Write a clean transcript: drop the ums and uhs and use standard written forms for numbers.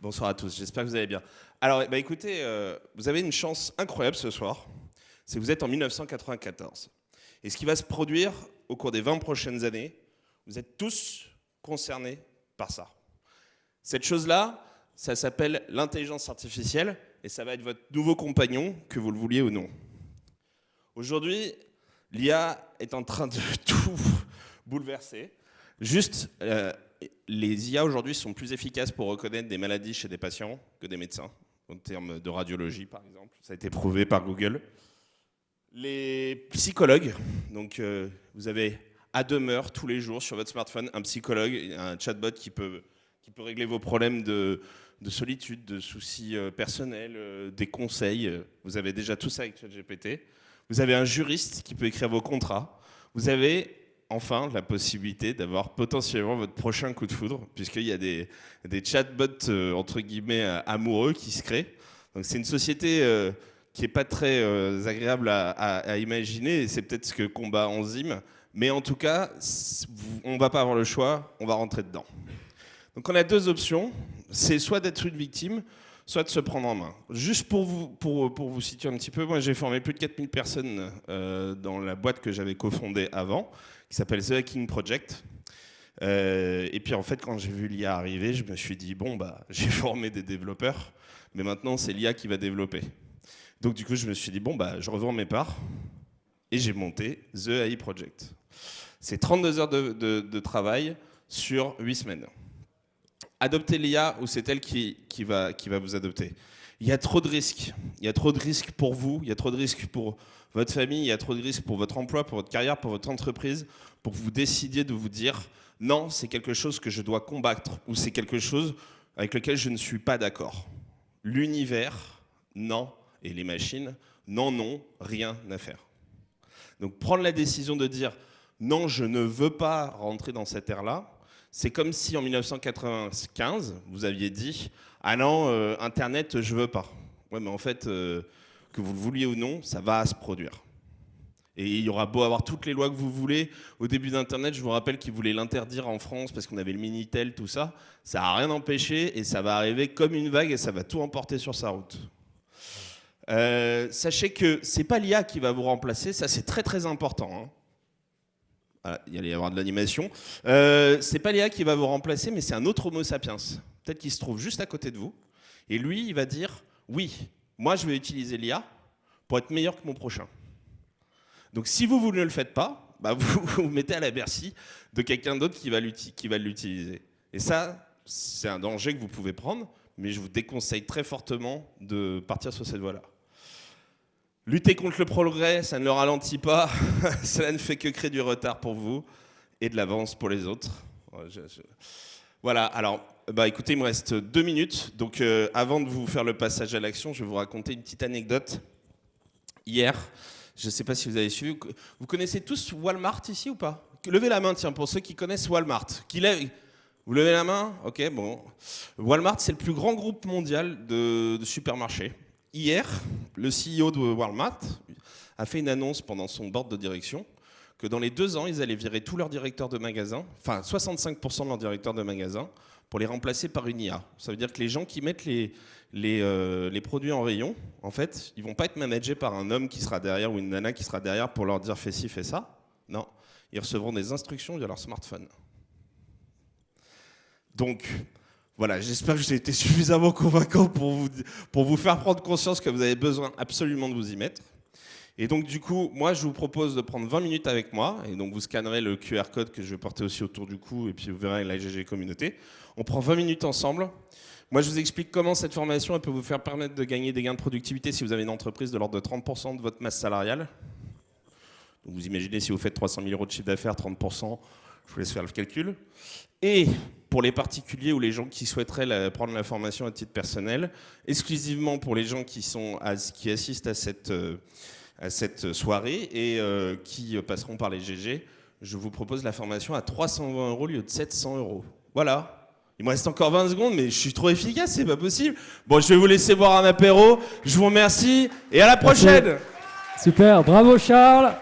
Bonsoir à tous, j'espère que vous allez bien. Alors, écoutez, vous avez une chance incroyable ce soir, c'est que vous êtes en 1994. Et ce qui va se produire au cours des 20 prochaines années, vous êtes tous concernés par ça. Cette chose-là, ça s'appelle l'intelligence artificielle, et ça va être votre nouveau compagnon, que vous le vouliez ou non. Aujourd'hui, l'IA est en train de tout bouleverser. Juste, les IA aujourd'hui sont plus efficaces pour reconnaître des maladies chez des patients que des médecins, en termes de radiologie par exemple. Ça a été prouvé par Google. Les psychologues, donc vous avez à demeure tous les jours sur votre smartphone un psychologue, un chatbot qui peut régler vos problèmes de solitude, de soucis personnels, des conseils. Vous avez déjà tout ça avec ChatGPT. Vous avez un juriste qui peut écrire vos contrats. Vous avez enfin la possibilité d'avoir potentiellement votre prochain coup de foudre, puisqu'il y a des chatbots entre guillemets amoureux qui se créent. Donc c'est une société qui n'est pas très agréable à imaginer, et c'est peut-être ce que combat Enzyme. Mais en tout cas, on ne va pas avoir le choix, on va rentrer dedans. Donc on a deux options, c'est soit d'être une victime, soit de se prendre en main. Juste pour vous situer un petit peu, moi j'ai formé plus de 4000 personnes dans la boîte que j'avais cofondée avant, qui s'appelle The Hacking Project. Et puis en fait, quand j'ai vu l'IA arriver, je me suis dit, bon, j'ai formé des développeurs, mais maintenant c'est l'IA qui va développer. Donc du coup, je me suis dit, bon, je revends mes parts, et j'ai monté The AI Project. C'est 32 heures de travail sur 8 semaines. Adopter l'IA ou c'est elle qui va vous adopter. Il y a trop de risques. Il y a trop de risques pour vous, il y a trop de risques pour votre famille, il y a trop de risques pour votre emploi, pour votre carrière, pour votre entreprise, pour que vous décidiez de vous dire non, c'est quelque chose que je dois combattre ou c'est quelque chose avec lequel je ne suis pas d'accord. L'univers, non, et les machines, non, non, rien à faire. Donc prendre la décision de dire non, je ne veux pas rentrer dans cette ère-là, c'est comme si en 1995, vous aviez dit « Ah non, Internet, je veux pas ». Ouais, mais en fait, que vous le vouliez ou non, ça va se produire. Et il y aura beau avoir toutes les lois que vous voulez. Au début d'Internet, je vous rappelle qu'ils voulaient l'interdire en France parce qu'on avait le Minitel, tout ça. Ça n'a rien empêché et ça va arriver comme une vague et ça va tout emporter sur sa route. Sachez que c'est pas l'IA qui va vous remplacer, ça c'est très très important. Hein. Voilà, il allait y avoir de l'animation. C'est pas l'IA qui va vous remplacer, mais c'est un autre Homo sapiens. Peut-être qu'il se trouve juste à côté de vous. Et lui, il va dire, oui, moi je vais utiliser l'IA pour être meilleur que mon prochain. Donc si vous ne le faites pas, vous vous mettez à la merci de quelqu'un d'autre qui va l'utiliser. Et ça, c'est un danger que vous pouvez prendre, mais je vous déconseille très fortement de partir sur cette voie-là. Lutter contre le progrès, ça ne le ralentit pas, cela ne fait que créer du retard pour vous et de l'avance pour les autres. Voilà, alors, écoutez, il me reste 2 minutes, donc avant de vous faire le passage à l'action, je vais vous raconter une petite anecdote. Hier, je ne sais pas si vous avez suivi, vous connaissez tous Walmart ici ou pas? Levez la main, tiens, pour ceux qui connaissent Walmart. Vous levez la main? Ok, bon. Walmart, c'est le plus grand groupe mondial de supermarchés. Hier, le CEO de Walmart a fait une annonce pendant son board de direction que dans les 2 ans, ils allaient virer tous leurs directeurs de magasins, enfin 65% de leurs directeurs de magasins, pour les remplacer par une IA. Ça veut dire que les gens qui mettent les produits en rayon, en fait, ils ne vont pas être managés par un homme qui sera derrière ou une nana qui sera derrière pour leur dire fais ci, fais ça. Non, ils recevront des instructions via leur smartphone. Donc, voilà, j'espère que j'ai été suffisamment convaincant pour vous faire prendre conscience que vous avez besoin absolument de vous y mettre. Et donc du coup, moi je vous propose de prendre 20 minutes avec moi, et donc vous scannerez le QR code que je vais porter aussi autour du cou, et puis vous verrez la GG Communauté. On prend 20 minutes ensemble. Moi je vous explique comment cette formation elle peut vous faire permettre de gagner des gains de productivité si vous avez une entreprise de l'ordre de 30% de votre masse salariale. Donc vous imaginez si vous faites 300 000 € de chiffre d'affaires, 30%, je vous laisse faire le calcul. Et pour les particuliers ou les gens qui souhaiteraient prendre la formation à titre personnel, exclusivement pour les gens qui assistent à cette soirée et qui passeront par les GG, je vous propose la formation à 320 € au lieu de 700 €. Voilà. Il me reste encore 20 secondes, mais je suis trop efficace, c'est pas possible. Bon, je vais vous laisser boire un apéro. Je vous remercie et à la prochaine. Super, bravo Charles.